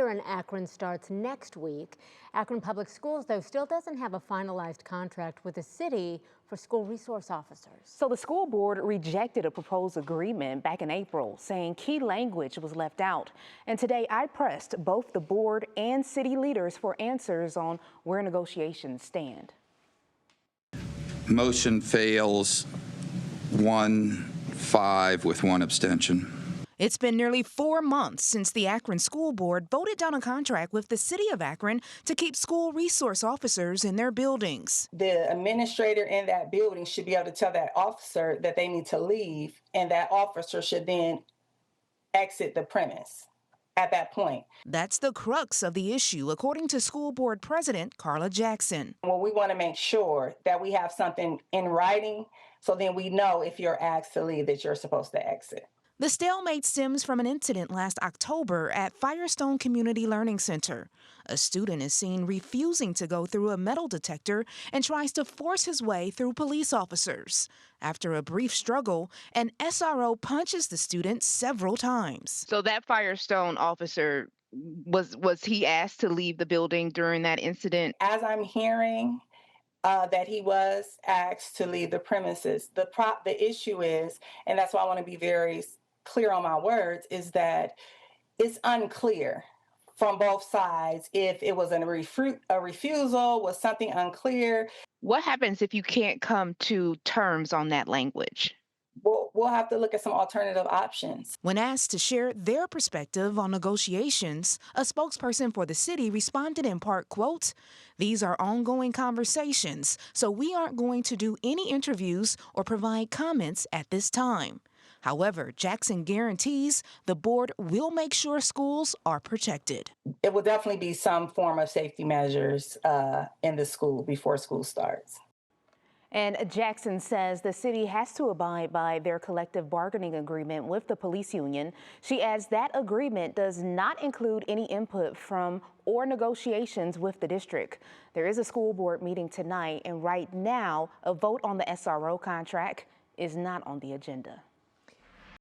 year in Akron starts next week. Akron Public Schools, though, still doesn't have a finalized contract with the city for school resource officers. So the school board rejected a proposed agreement back in April, saying key language was left out. And today I pressed both the board and city leaders for answers on where negotiations stand. Motion fails 1-5 with one abstention. It's been nearly 4 months since the Akron School Board voted down a contract with the City of Akron to keep school resource officers in their buildings. The administrator in that building should be able to tell that officer that they need to leave, and that officer should then exit the premise at that point. That's the crux of the issue, according to School Board President Carla Jackson. Well, we want to make sure that we have something in writing so then we know if you're asked to leave that you're supposed to exit. The stalemate stems from an incident last October at Firestone Community Learning Center. A student is seen refusing to go through a metal detector and tries to force his way through police officers. After a brief struggle, an SRO punches the student several times. So that Firestone officer, was he asked to leave the building during that incident? As I'm hearing that he was asked to leave the premises, the issue is, and that's why I want to be very clear on my words, is that it's unclear from both sides if it was a refusal, was something unclear. What happens if you can't come to terms on that language? We'll have to look at some alternative options. When asked to share their perspective on negotiations, a spokesperson for the city responded in part, quote, "These are ongoing conversations, so we aren't going to do any interviews or provide comments at this time." However, Jackson guarantees the board will make sure schools are protected. It will definitely be some form of safety measures in the school before school starts. And Jackson says the city has to abide by their collective bargaining agreement with the police union. She adds that agreement does not include any input from or negotiations with the district. There is a school board meeting tonight, and right now, a vote on the SRO contract is not on the agenda.